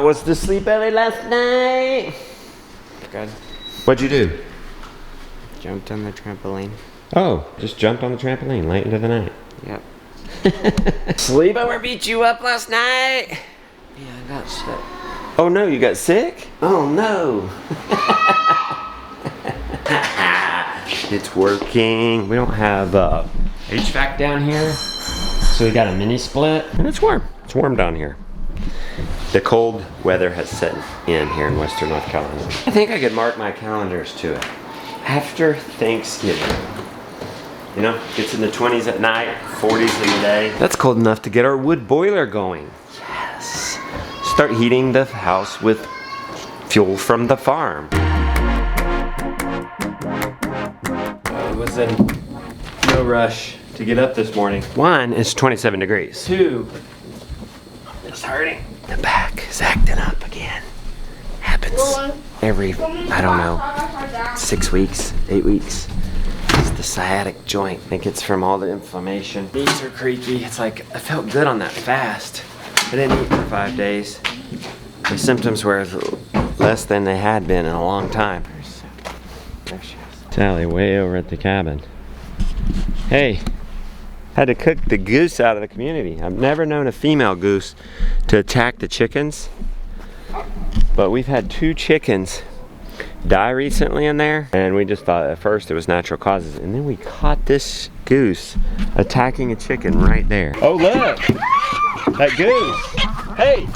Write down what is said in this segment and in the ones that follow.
was to sleep early last night. Good. What'd you do? Jumped on the trampoline. Oh, just jumped on the trampoline late into the night. Yep. Sleepover beat you up last night? Yeah, I got sick. Oh no, you got sick? Oh no. It's working. We don't have HVAC down here, so we got a mini split. And it's warm. It's warm down here. The cold weather has set in here in Western North Carolina. I think I could mark my calendars to it. After Thanksgiving. You know, gets in the 20s at night, 40s in the day. That's cold enough to get our wood boiler going. Yes. Start heating the house with fuel from the farm. I was in no rush to get up this morning. One, it's 27 degrees. Two, it's hurting. The back is acting up again. Happens every, I don't know, 6 weeks, 8 weeks. It's the sciatic joint. I think it's from all the inflammation. Knees are creaky. It's like, I felt good on that fast. I didn't eat for 5 days. The symptoms were less than they had been in a long time. There she is. Sally, way over at the cabin. Hey, had to cook the goose out of the community. I've never known a female goose to attack the chickens, but we've had 2 chickens die recently in there, and we just thought at first it was natural causes, and then we caught this goose attacking a chicken right there. Oh look, that goose. Hey.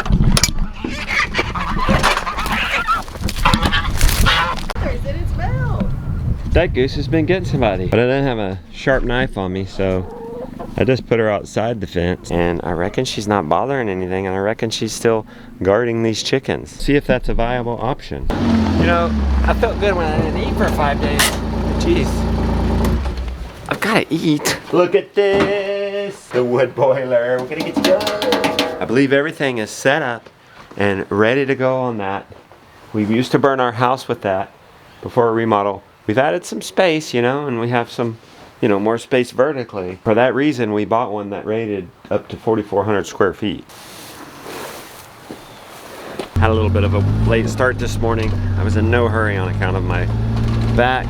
That goose has been getting somebody, but I didn't have a sharp knife on me, so I just put her outside the fence, and I reckon she's not bothering anything, and I reckon she's still guarding these chickens. See if that's a viable option. You know, I felt good when I didn't eat for 5 days. Jeez, I've gotta eat. Look at this, the wood boiler. We're gonna get to go. I believe everything is set up and ready to go on that. We used to burn our house with that before a remodel. We've added some space, you know, and we have some, you know, more space vertically. For that reason, we bought one that rated up to 4,400 square feet. Had a little bit of a late start this morning. I was in no hurry on account of my back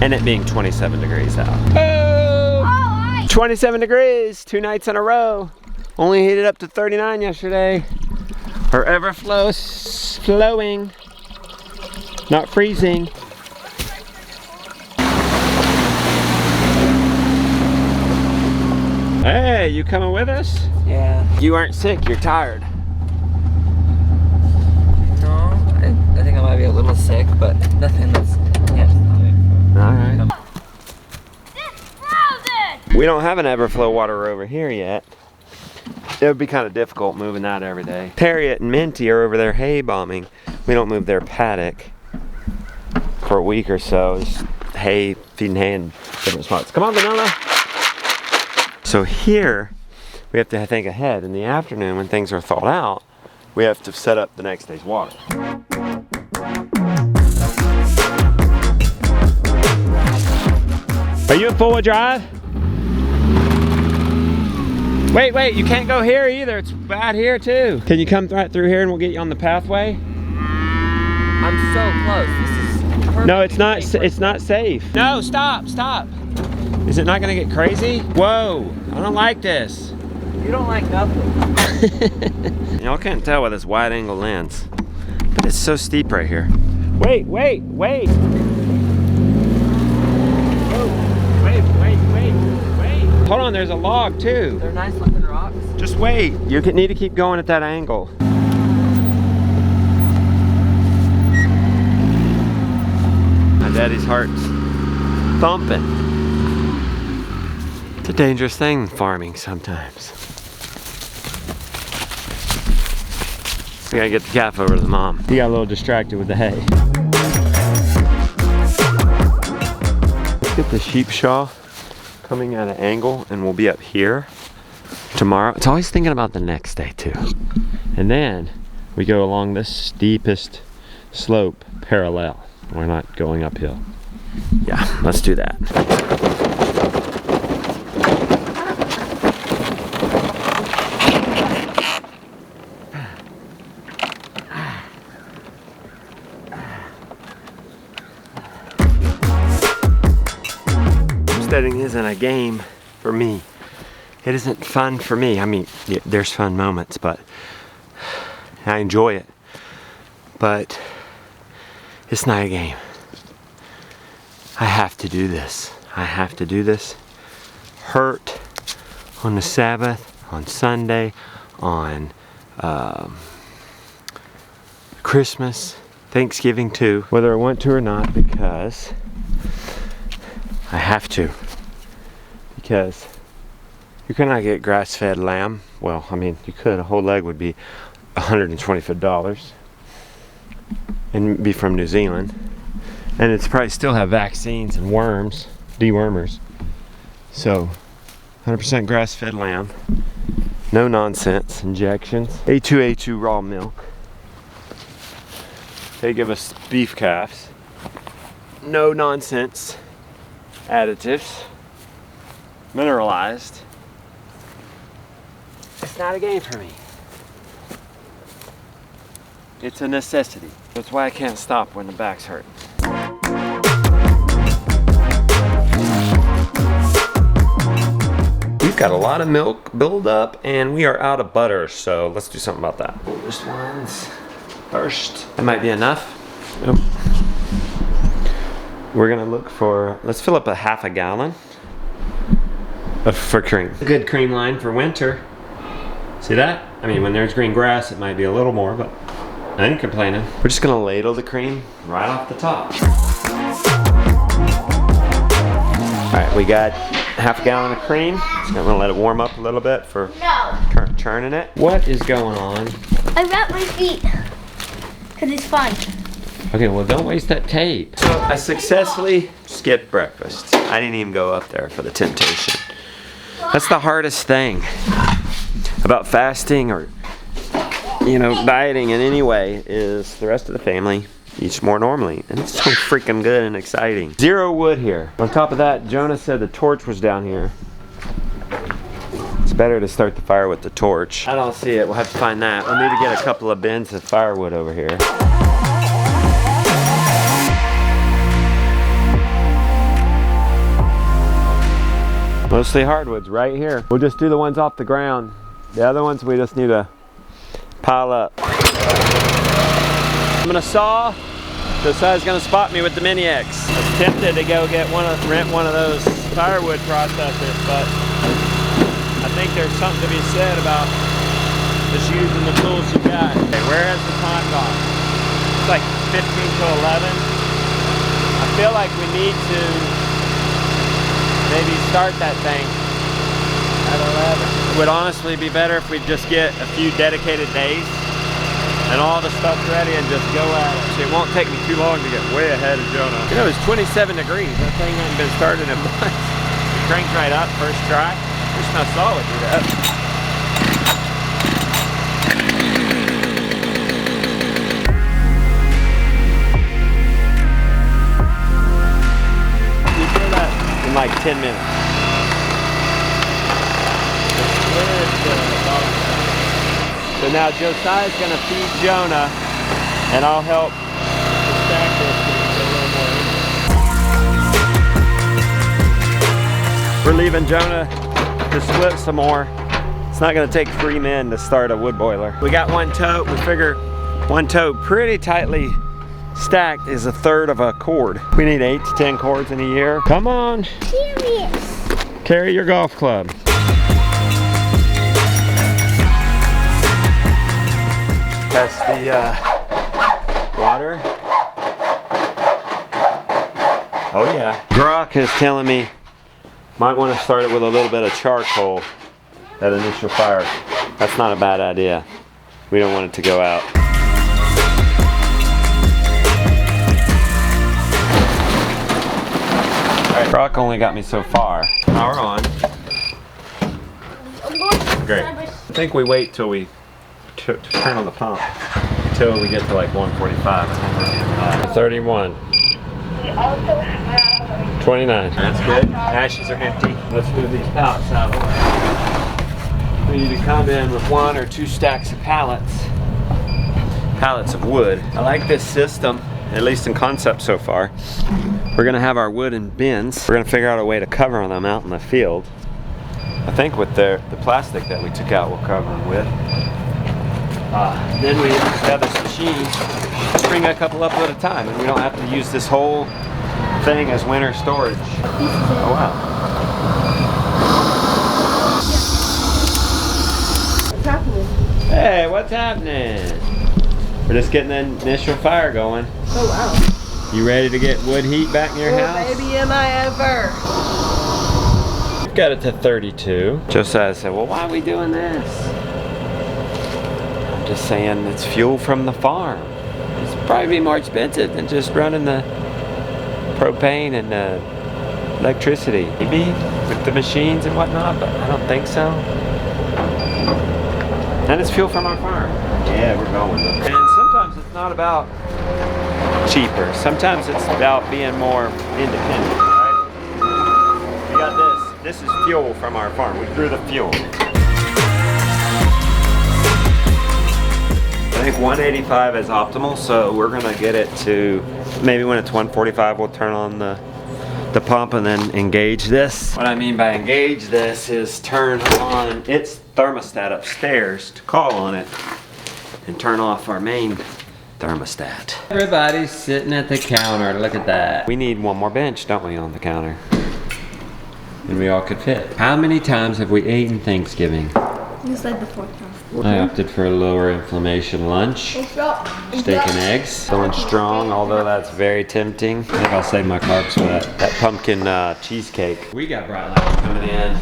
and it being 27 degrees out. Oh! 27 degrees, 2 nights in a row. Only heated up to 39 yesterday. Our Everflow's flowing, not freezing. Hey, you coming with us? Yeah. You aren't sick, you're tired. No, I think I might be a little sick, but nothing that's... Yeah. Alright. We don't have an Everflow water over here yet. It would be kind of difficult moving that every day. Harriet and Minty are over there hay bombing. We don't move their paddock for a week or so. Just hay, feeding hay in different spots. Come on, Vanilla. So here, we have to think ahead. In the afternoon, when things are thawed out, we have to set up the next day's water. Are you in four-wheel drive? Wait, you can't go here either. It's bad here too. Can you come right through here and we'll get you on the pathway? I'm so close. This is perfect. No, it's not safe. No, stop. Is it not gonna get crazy? Whoa, I don't like this. You don't like nothing. Y'all can't tell with this wide angle lens, but it's so steep right here. Wait. Whoa, wait. Hold on, there's a log too. They're nice looking rocks. Just wait. You need to keep going at that angle. My daddy's heart's thumping. It's a dangerous thing, farming sometimes. We gotta get the calf over to the mom. He got a little distracted with the hay. Let's get the sheep shaw coming at an angle, and we'll be up here tomorrow. It's always thinking about the next day too. And then we go along this steepest slope parallel. We're not going uphill. Yeah, let's do that. setting isn't a game for me. It isn't fun for me. I mean, yeah, there's fun moments, but I enjoy it. But it's not a game. I have to do this. I have to do this. Hurt on the Sabbath, on Sunday, on Christmas, Thanksgiving too, whether I want to or not, because I have to. Because you cannot get grass-fed lamb. Well, I mean, you could. A whole leg would be $125 and be from New Zealand. And it's probably still have vaccines and worms, dewormers. So, 100% grass-fed lamb. No nonsense injections. A2 raw milk. They give us beef calves. No nonsense additives. Mineralized. It's not a game for me. It's a necessity. That's why I can't stop when the back's hurt. We've got a lot of milk build up and we are out of butter, so let's do something about that. This one's first. That might be enough. Nope. We're gonna look for, let's fill up a half a gallon for cream. A good cream line for winter. See that? I mean, when there's green grass, it might be a little more, but I ain't complaining. We're just gonna ladle the cream right off the top. All right, we got half a gallon of cream. Just gonna let it warm up a little bit for churning it. What is going on? I wrapped my feet because it's fun. Okay, well don't waste that tape. So I successfully skipped breakfast. I didn't even go up there for the temptation. That's the hardest thing about fasting or, you know, dieting in any way is the rest of the family eats more normally. And it's so freaking good and exciting. Zero wood here. On top of that, Jonah said the torch was down here. It's better to start the fire with the torch. I don't see it. We'll have to find that. We'll need to get a couple of bins of firewood over here. Mostly hardwoods right here. We'll just do the ones off the ground. The other ones we just need to pile up. I'm gonna saw. Josiah's gonna spot me with the Mini X. I was tempted to go get rent one of those firewood processors, but I think there's something to be said about just using the tools you got. Okay, where has the time gone? It's like 15 to 11. I feel like we need to maybe start that thing at 11. It would honestly be better if we just get a few dedicated days and all the stuff's ready and just go at it. It won't take me too long to get way ahead of Jonah. You know, it's 27 degrees. That thing hasn't been started in months. It cranked right up first try. Wish my saw would do that. You do that in like 10 minutes. So now Josiah's gonna feed Jonah and I'll help stack this. We're leaving Jonah to split some more. It's not gonna take 3 men to start a wood boiler. We got one tote. We figure one tote pretty tightly stacked is 1/3 of a cord. We need 8 to 10 cords in a year. Come on. Serious. Carry your golf club. Test the water. Oh yeah. Grok is telling me might want to start it with a little bit of charcoal at initial fire. That's not a bad idea. We don't want it to go out. Alright, Grok only got me so far. Power on. Great. I think we wait till we turn on the pump until we get to like 145. 31. 29. That's good. Ashes are empty. Let's move these pallets out of the way. We need to come in with 1 or 2 stacks of pallets. Pallets of wood. I like this system. at least in concept so far. We're gonna have our wooden bins. We're gonna figure out a way to cover them out in the field. I think with the plastic that we took out, we'll cover them with. Then we have this machine. Just bring a couple up at a time, and we don't have to use this whole thing as winter storage. Oh wow. What's happening? Hey, what's happening? We're just getting the initial fire going. Oh wow. You ready to get wood heat back in your Oh, house? baby, am I ever. We've got it to 32. Josiah said, well, why are we doing this? I'm just saying it's fuel from the farm. It's probably be more expensive than just running the propane and the electricity. Maybe with the machines and whatnot, but I don't think so. And it's fuel from our farm. Yeah, we're going. And sometimes it's not about cheaper. Sometimes it's about being more independent, right? We got this. This is fuel from our farm. We grew the fuel. I think 185 is optimal, so we're gonna get it to, maybe when it's 145, we'll turn on the pump and then engage this. What I mean by engage this is turn on its thermostat upstairs to call on it and turn off our main thermostat. Everybody's sitting at the counter, look at that. We need one more bench, don't we, on the counter? And we all could fit. How many times have we eaten Thanksgiving? You said the fourth time. I opted for a lower inflammation lunch. Steak and eggs. Going strong, although that's very tempting. I think I'll save my carbs for that pumpkin cheesecake. We got bright lights coming in.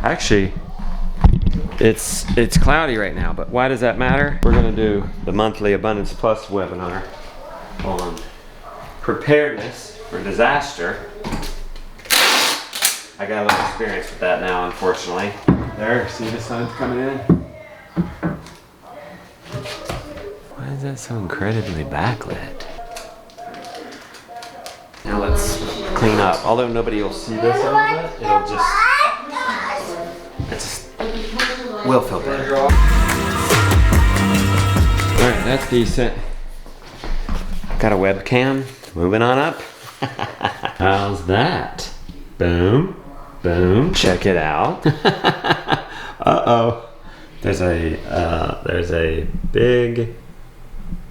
Actually, it's cloudy right now, but why does that matter? We're gonna do the monthly Abundance Plus webinar on preparedness for disaster. I got a little experience with that now, unfortunately. There, see the sun's coming in? Why is that so incredibly backlit? Now let's clean up. Although nobody will see this a little bit, it'll just, will feel better. Alright, that's decent. Got a webcam. Moving on up. How's that? Boom. Boom. Check it out. Uh-oh. There's a big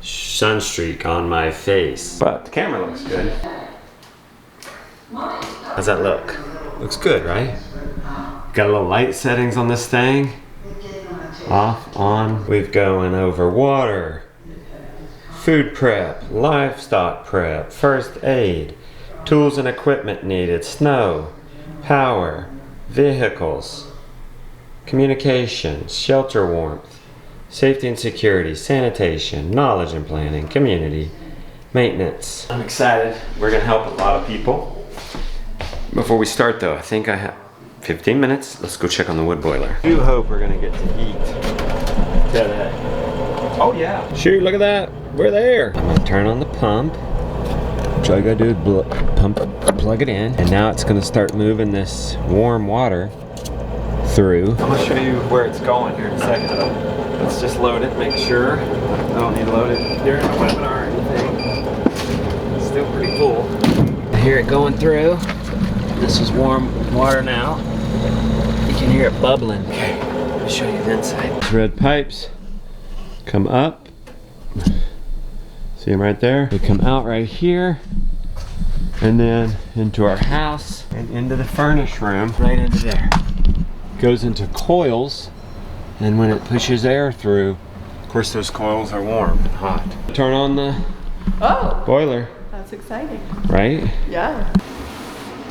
sun streak on my face. But the camera looks good. How's that look? Looks good, right? Got a little light settings on this thing. Off, on. We've going over water, food prep, livestock prep, first aid, tools and equipment needed, snow, power, vehicles, communications, shelter warmth, safety and security, sanitation, knowledge and planning, community, maintenance. I'm excited. We're gonna help a lot of people. Before we start though, I think I have 15 minutes. Let's go check on the wood boiler. I do hope we're gonna get to eat today. Oh yeah. Shoot, look at that. We're there. I'm gonna turn on the pump. So all I gotta do is plug it in, and now it's gonna start moving this warm water through. I'm gonna show you where it's going here in a second. Let's just load it, make sure. I don't need to load it during the webinar or anything. It's still pretty full. I hear it going through. This is warm water now. You can hear it bubbling. Okay, let me show you the inside. These red pipes come up. See them right there? They come out right here, and then into our house and into the furnace room, right into there. Goes into coils, and when it pushes air through, of course those coils are warm and hot. Turn on the boiler. That's exciting. Right? Yeah.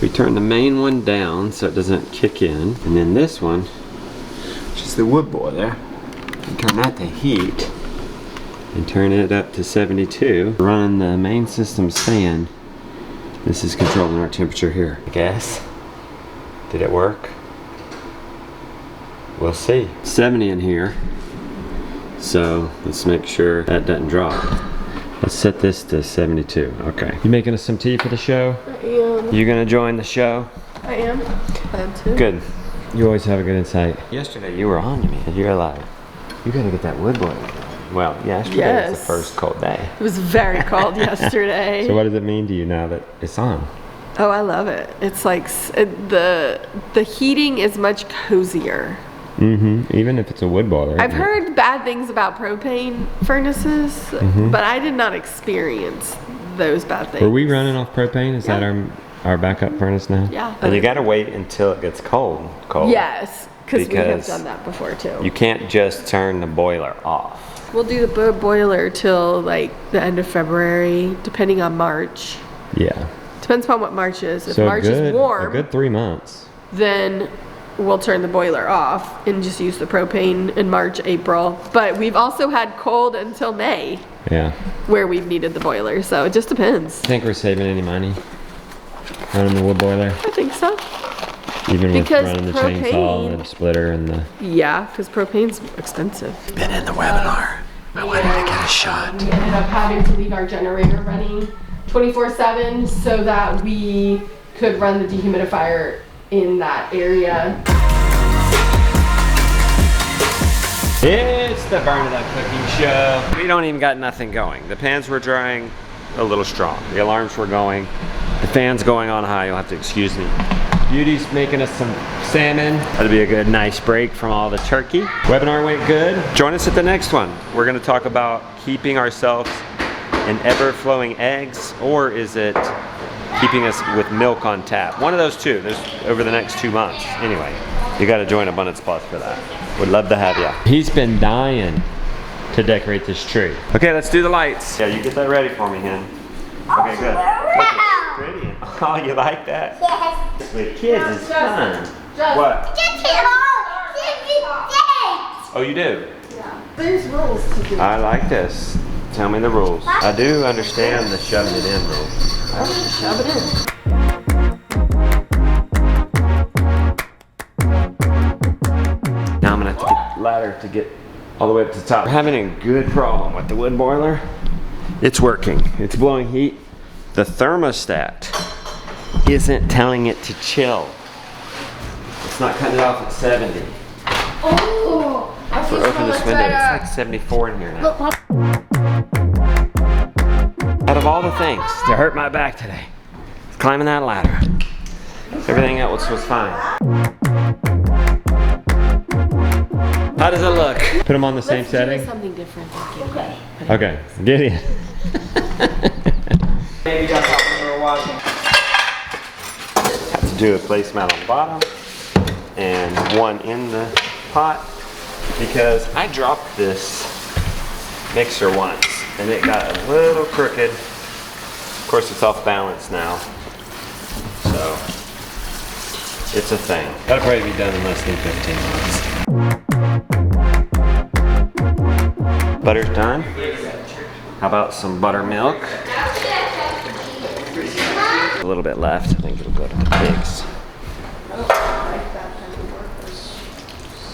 We turn the main one down so it doesn't kick in, and then this one, which is the wood boiler, we turn that to heat and turn it up to 72. Running the main system's fan. This is controlling our temperature here. I guess. Did it work? We'll see. 70 in here. So let's make sure that doesn't drop. Let's set this to 72. Okay. You making us some tea for the show? I am. You gonna join the show? I am. Plan to. Good. You always have a good insight. Yesterday you were on me, man. You're like, you gotta get that wood boiler. Well, yesterday was the first cold day. It was very cold yesterday. So what does it mean to you now that it's on? Oh, I love it. It's like the heating is much cozier. Mm-hmm. Even if it's a wood boiler. I've heard bad things about propane furnaces, but I did not experience those bad things. Were we running off propane? Is that our backup furnace now? Yeah. And you gotta wait until it gets cold. Yes, because we have Because done that before too. You can't just turn the boiler off. We'll do the boiler till like the end of February, depending on March. Yeah. Depends upon what March is. If So March is a warm, good 3 months. then we'll turn the boiler off and just use the propane in March, April. But we've also had cold until May Yeah. where we've needed the boiler, so it just depends. Think we're saving any money running the wood boiler? I think so. Even with Because running the chainsaw propane- and the splitter and the... Yeah, because propane's expensive. Been in the webinar. I wanted to get a shot. We ended up having to leave our generator running 24/7 so that we could run the dehumidifier in that area. It's the Burn It Up Cooking Show. We don't even got nothing going. The pans were drying a little strong. The alarms were going. The fan's going on high. You'll have to excuse me. Beauty's making us some salmon. That'll be a good, nice break from all the turkey. Webinar went good. Join us at the next one. We're gonna talk about keeping ourselves in ever-flowing eggs, or is it keeping us with milk on tap? One of those two. There's over the next 2 months. Anyway, you gotta join Abundance Plus for that. Would love to have you. He's been dying to decorate this tree. Okay, let's do the lights. Yeah, you get that ready for me, Hen. Okay, good. Look, it's pretty. Oh, you like that? Yes. With kids, it's fun. What? Oh, you do? There's rules to do. I like this. Tell me the rules. I do understand the shoving it in rules. Shove it in. Now I'm gonna have to get the ladder to get all the way up to the top. We're having a good problem with the wood boiler. It's working. It's blowing heat. The thermostat isn't telling it to chill. It's not cutting it off at 70. Oh, I If we open this window, it's like 74 in here now. Look, Pop. Out of all the things to hurt my back today, it's climbing that ladder. Everything else was fine. How does it look? Put them on the same setting? Something different. Okay. Okay, get in. Maybe that's how we were watching. Have to do a placemat on the bottom and one in the pot because I dropped this mixer once and it got a little crooked. Of course, it's off balance now, so it's a thing. That'll probably be done in less than 15 months. Butter's done. How about some buttermilk? A little bit left. I think it'll go to the pigs.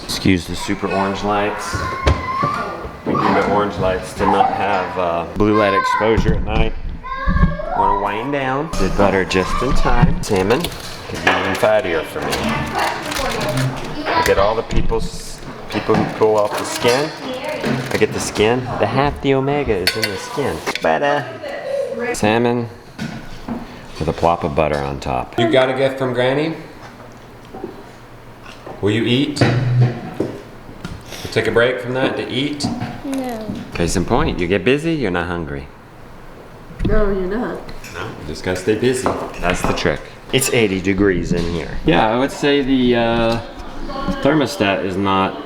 Excuse the super orange lights. We do the orange lights to not have blue light exposure at night. Want to wind down. Did butter just in time. Salmon could be even fattier for me. I get all the people who pull off the skin. I get the skin. The half the omega is in the skin. Better. Salmon with a plop of butter on top. You got a gift from Granny? Will you eat? We'll take a break from that to eat. No. Case in point, you get busy, you're not hungry. No, you're not. No, you just gotta stay busy. That's the trick. It's 80 degrees in here. Yeah, I would say the thermostat is not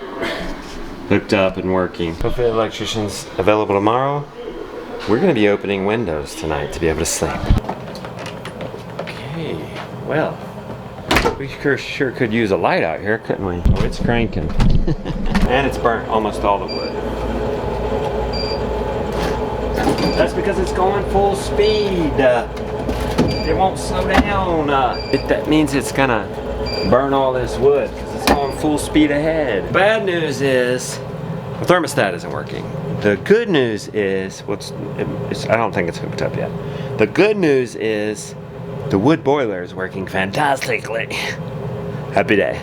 hooked up and working. Hopefully the electrician's available tomorrow. We're gonna be opening windows tonight to be able to sleep. Okay, well, we sure could use a light out here, couldn't we? Oh, it's cranking. And it's burnt almost all the wood. That's because it's going full speed. It won't slow down. That means it's gonna burn all this wood because it's going full speed ahead. Bad news is the thermostat isn't working. The good news is, I don't think it's hooked up yet. The good news is the wood boiler is working fantastically. Happy day.